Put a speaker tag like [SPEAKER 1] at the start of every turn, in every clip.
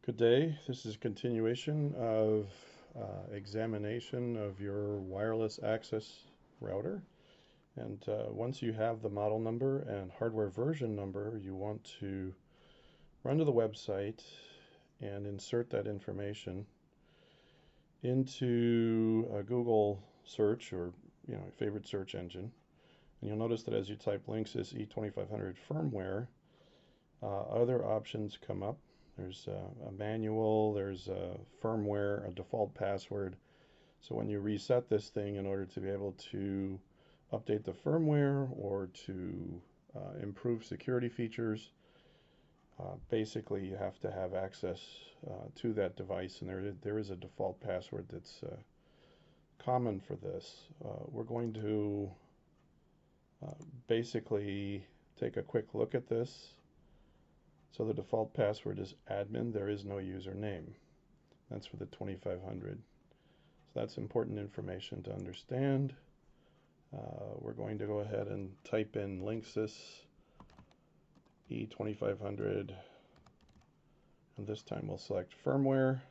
[SPEAKER 1] Good day. This is a continuation of examination of your wireless access router. And once you have the model number and hardware version number, you want to run to the website and insert that information into a Google search or favorite search engine. And you'll notice that as you type Linksys E2500 firmware, other options come up. There's a manual, there's a firmware, a default password. So when you reset this thing in order to be able to update the firmware or to improve security features, basically you have to have access to that device, and there is a default password that's common for this. We're going to basically take a quick look at this. So the default password is admin. There is no username. That's for the 2500. So that's important information to understand. We're going to go ahead and type in Linksys E2500, and this time we'll select firmware.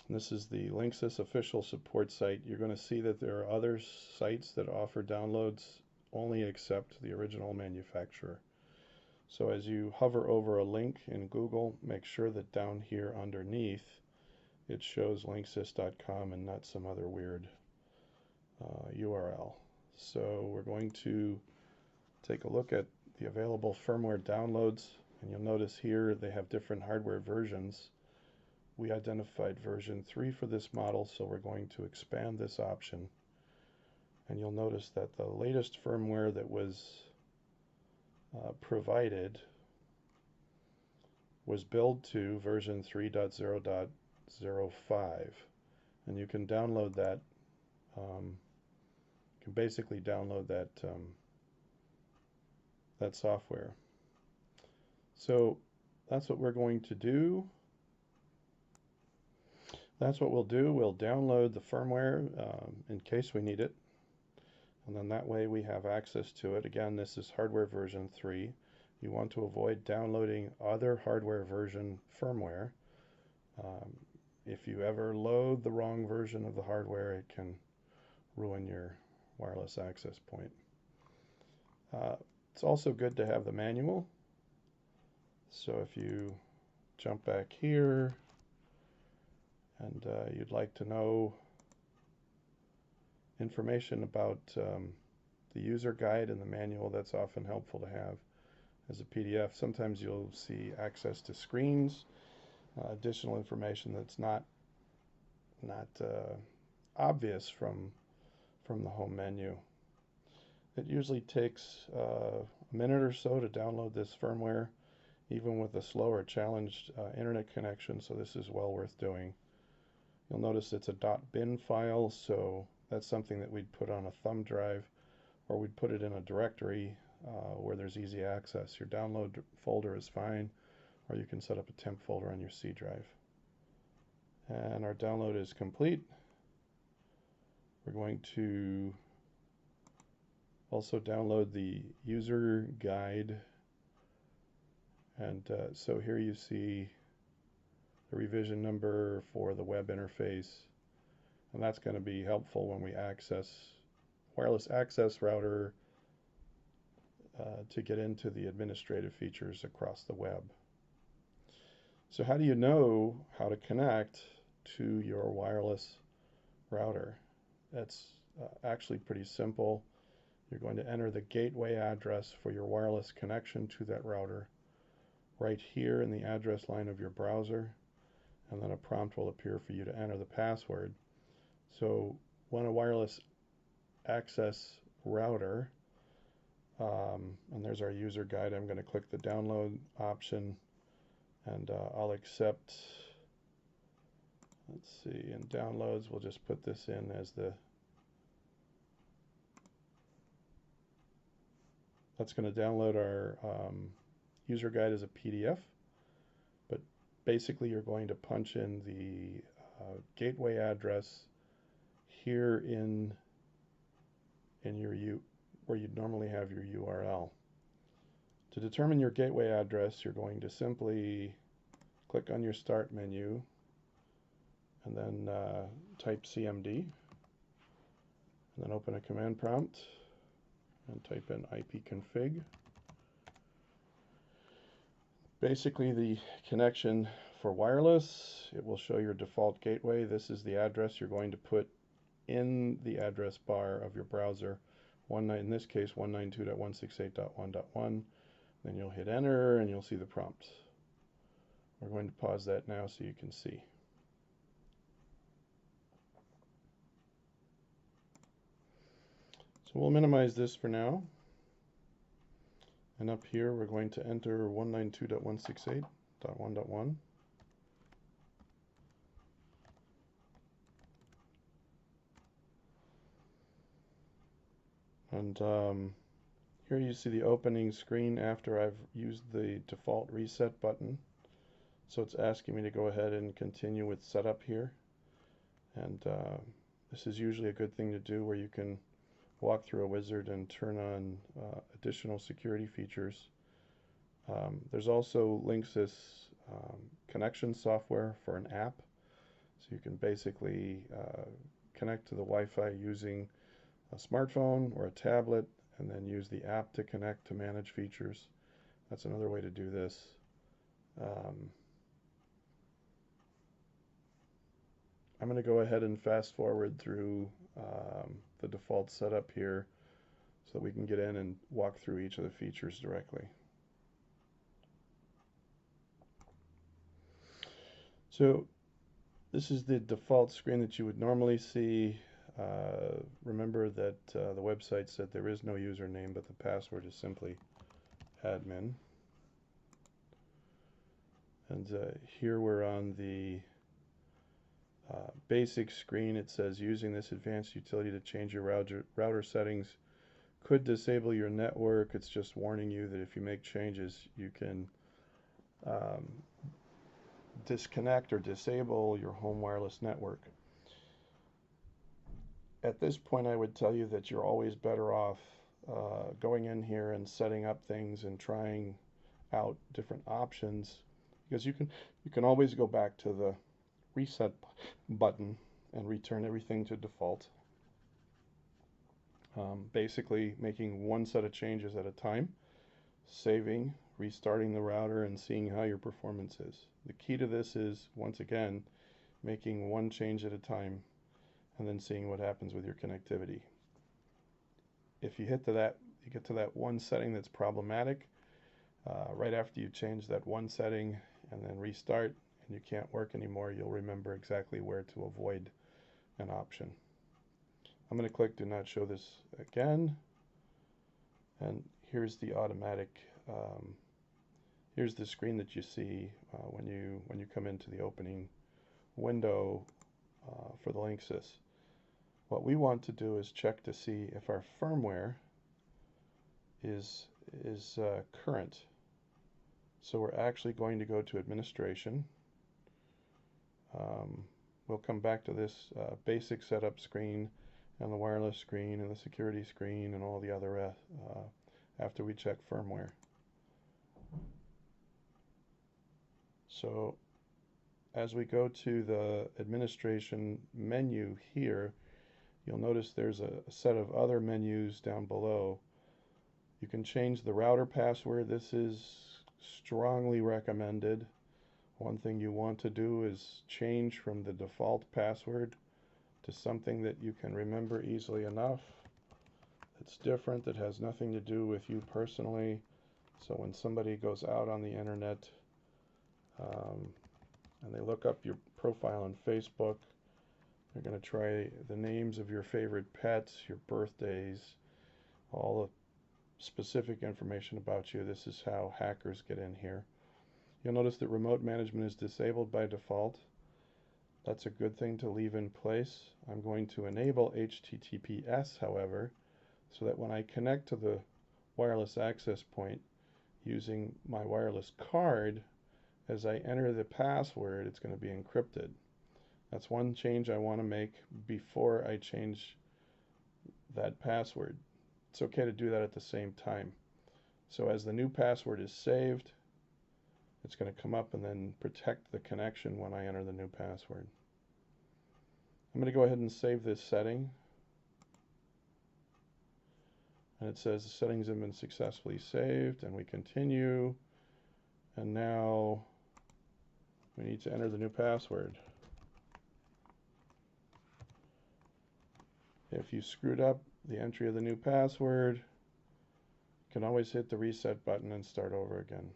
[SPEAKER 1] And this is the Linksys official support site. You're going to see that there are other sites that offer downloads, only accept the original manufacturer. So as you hover over a link in Google, make sure that down here underneath it shows linksys.com and not some other weird URL. So we're going to take a look at the available firmware downloads, and you'll notice here they have different hardware versions. We identified version 3 for this model, so we're going to expand this option. And you'll notice that the latest firmware that was provided was built to version 3.0.05, and you can download that. You can basically download that that software. So that's what we're going to do. That's what we'll do. We'll download the firmware in case we need it. And then that way we have access to it. Again, this is hardware version 3. You want to avoid downloading other hardware version firmware. If you ever load the wrong version of the hardware, it can ruin your wireless access point. It's also good to have the manual. So if you jump back here and you'd like to know information about the user guide and the manual, that's often helpful to have as a PDF. Sometimes you'll see access to screens, additional information that's not obvious from the home menu. It usually takes a minute or so to download this firmware, even with a slow or challenged internet connection, so this is well worth doing. You'll notice it's a .bin file, so that's something that we'd put on a thumb drive, or we'd put it in a directory where there's easy access. Your download folder is fine, or you can set up a temp folder on your C drive. And our download is complete. We're going to also download the user guide, and so here you see the revision number for the web interface, and that's going to be helpful when we access wireless access router to get into the administrative features across the web. So how do you know how to connect to your wireless router? That's actually pretty simple. You're going to enter the gateway address for your wireless connection to that router right here in the address line of your browser, and then a prompt will appear for you to enter the password. So when a wireless access router, and there's our user guide, I'm going to click the download option, and I'll accept, let's see, in downloads we'll just put this in as the, that's going to download our user guide as a PDF, but basically you're going to punch in the gateway address here in your where you'd normally have your URL. To determine your gateway address, you're going to simply click on your Start menu, and then type CMD, and then open a command prompt and type in ipconfig. Basically the connection for wireless, it will show your default gateway. This is the address you're going to put in the address bar of your browser. In this case 192.168.1.1. Then you'll hit enter and you'll see the prompt. We're going to pause that now so you can see. So we'll minimize this for now. And up here we're going to enter 192.168.1.1. And here you see the opening screen after I've used the default reset button. So it's asking me to go ahead and continue with setup here. And this is usually a good thing to do, where you can walk through a wizard and turn on additional security features. There's also Linksys connection software for an app. So you can basically connect to the Wi-Fi using a smartphone or a tablet, and then use the app to connect to manage features. That's another way to do this. I'm going to go ahead and fast forward through the default setup here so that we can get in and walk through each of the features directly. So this is the default screen that you would normally see. Remember that the website said there is no username, but the password is simply admin. And here we're on the basic screen. It says using this advanced utility to change your router settings could disable your network. It's just warning you that if you make changes, you can disconnect or disable your home wireless network. At this point, I would tell you that you're always better off going in here and setting up things and trying out different options, because you can always go back to the reset button and return everything to default. Basically making one set of changes at a time, saving, restarting the router, and seeing how your performance is. The key to this is, once again, making one change at a time and then seeing what happens with your connectivity. If you get to that one setting that's problematic, right after you change that one setting and then restart and you can't work anymore, you'll remember exactly where to avoid an option. I'm going to click Do Not Show This again, and here's the automatic, here's the screen that you see when you come into the opening window for the Linksys. What we want to do is check to see if our firmware is current. So we're actually going to go to Administration. We'll come back to this basic setup screen and the wireless screen and the security screen and all the other after we check firmware. So as we go to the administration menu here, you'll notice there's a set of other menus down below. You can change the router password. This is strongly recommended. One thing you want to do is change from the default password to something that you can remember easily enough. It's different, that has nothing to do with you personally. So when somebody goes out on the internet and they look up your profile on Facebook, they're going to try the names of your favorite pets, your birthdays, all the specific information about you. This is how hackers get in here. You'll notice that remote management is disabled by default. That's a good thing to leave in place. I'm going to enable HTTPS, however, so that when I connect to the wireless access point using my wireless card, as I enter the password, it's going to be encrypted. That's one change I want to make before I change that password. It's okay to do that at the same time. So as the new password is saved, It's going to come up and then protect the connection when I enter the new password. I'm going to go ahead and save this setting. And it says the settings have been successfully saved, and we continue. And now we need to enter the new password. If you screwed up the entry of the new password, you can always hit the reset button and start over again.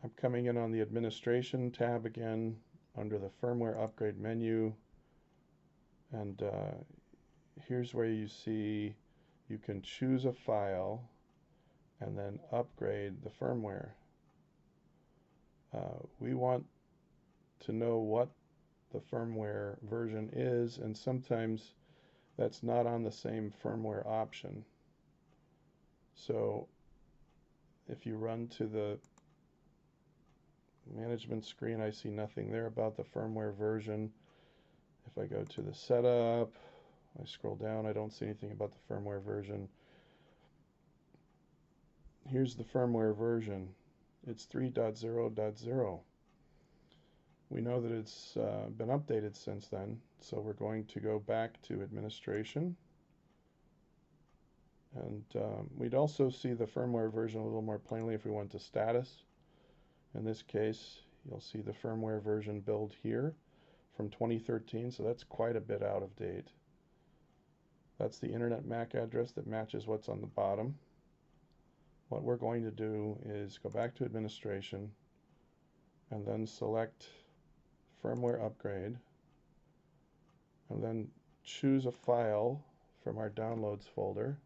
[SPEAKER 1] I'm coming in on the Administration tab again under the Firmware Upgrade menu, and here's where you see you can choose a file and then upgrade the firmware. We want to know what the firmware version is, and sometimes that's not on the same firmware option. So if you run to the management screen, I see nothing there about the firmware version. If I go to the setup, I scroll down, I don't see anything about the firmware version. Here's the firmware version. It's 3.0.0. We know that it's been updated since then, so we're going to go back to Administration. And we'd also see the firmware version a little more plainly if we went to Status. In this case, you'll see the firmware version build here from 2013, so that's quite a bit out of date. That's the Internet MAC address that matches what's on the bottom. What we're going to do is go back to Administration and then select Firmware Upgrade, and then choose a file from our Downloads folder.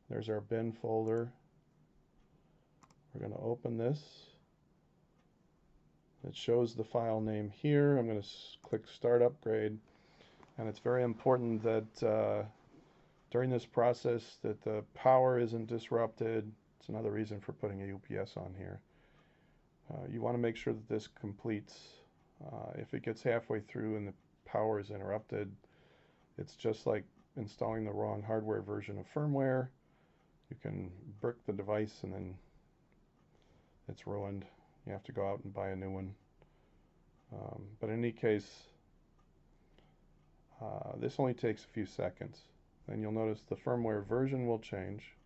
[SPEAKER 1] There's our bin folder. We're going to open this. It shows the file name here. I'm going to click Start Upgrade, and it's very important that during this process that the power isn't disrupted. It's another reason for putting a UPS on here. You want to make sure that this completes. If it gets halfway through and the power is interrupted, it's just like installing the wrong hardware version of firmware. You can brick the device and then it's ruined. You have to go out and buy a new one. But in any case, this only takes a few seconds. Then you'll notice the firmware version will change.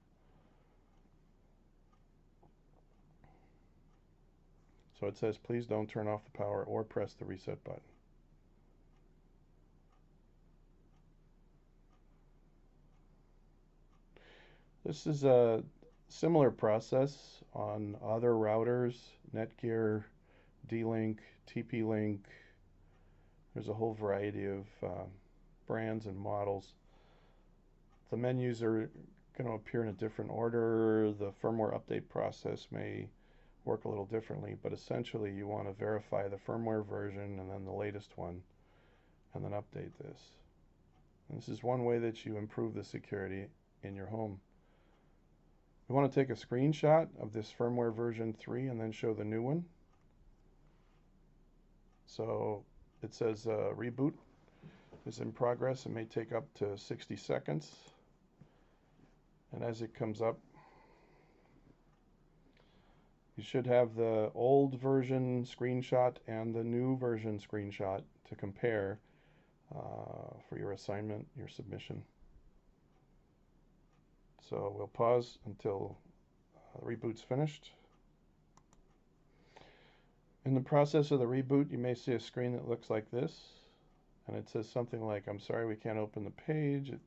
[SPEAKER 1] So it says, please don't turn off the power or press the reset button. This is a similar process on other routers, Netgear, D-Link, TP-Link. There's a whole variety of brands and models. The menus are going to appear in a different order. The firmware update process may work a little differently, but essentially you want to verify the firmware version and then the latest one, and then update this. And this is one way that you improve the security in your home. We want to take a screenshot of this firmware version 3 and then show the new one. So it says reboot is in progress. It may take up to 60 seconds. And as it comes up, you should have the old version screenshot and the new version screenshot to compare for your assignment, your submission. So we'll pause until the reboot's finished. In the process of the reboot, you may see a screen that looks like this, and it says something like, I'm sorry, we can't open the page. It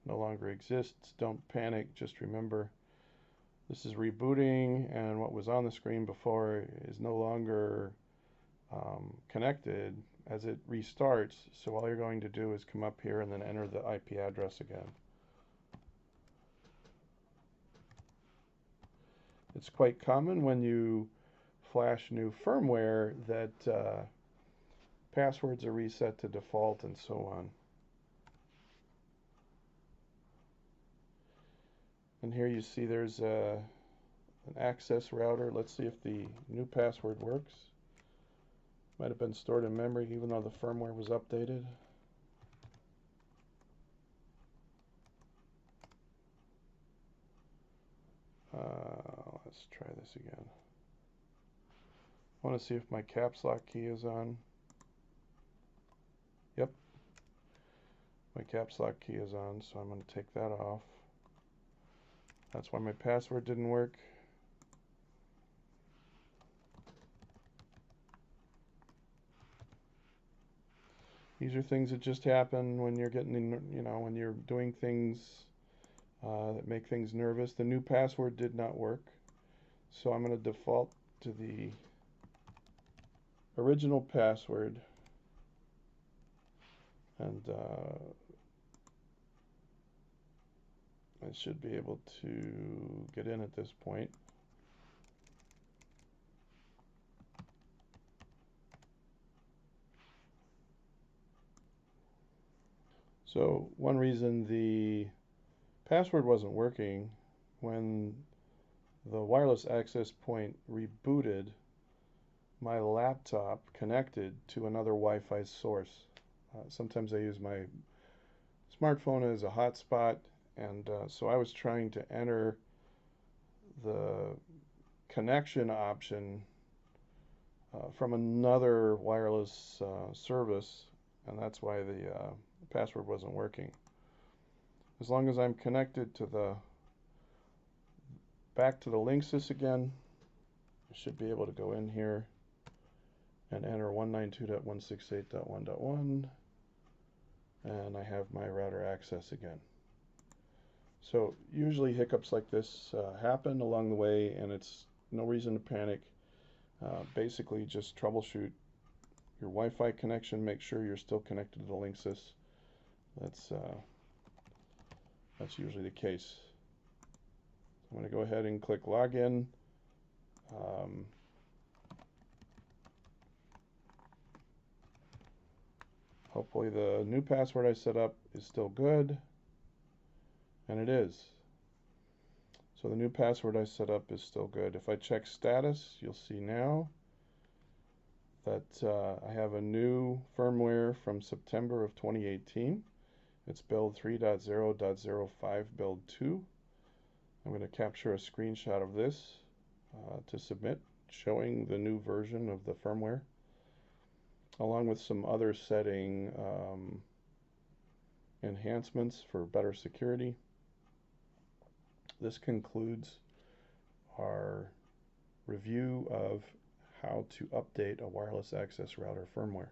[SPEAKER 1] no longer exists. Don't panic. Just remember, this is rebooting, and what was on the screen before is no longer connected as it restarts. So all you're going to do is come up here and then enter the IP address again. It's quite common when you flash new firmware that passwords are reset to default and so on. And here you see there's an access router. Let's see if the new password works. Might have been stored in memory even though the firmware was updated. Let's try this again. I want to see if my caps lock key is on. Yep, my caps lock key is on, so I'm going to take that off. That's why my password didn't work. These are things that just happen when you're when you're doing things that make things nervous. The new password did not work, so I'm going to default to the original password, and I should be able to get in at this point. So one reason the password wasn't working, when the wireless access point rebooted, my laptop connected to another Wi-Fi source. Sometimes I use my smartphone as a hotspot, and so I was trying to enter the connection option from another wireless service, and that's why the password wasn't working. As long as I'm connected to back to the Linksys again, I should be able to go in here and enter 192.168.1.1, and I have my router access again. So usually hiccups like this happen along the way, and it's no reason to panic. Basically just troubleshoot your Wi-Fi connection, make sure you're still connected to the Linksys. That's usually the case. I'm going to go ahead and click login. Hopefully the new password I set up is still good, and it is. So the new password I set up is still good. If I check status, you'll see now that I have a new firmware from September of 2018. It's build 3.0.05 build 2. I'm going to capture a screenshot of this to submit, showing the new version of the firmware, along with some other setting enhancements for better security. This concludes our review of how to update a wireless access router firmware.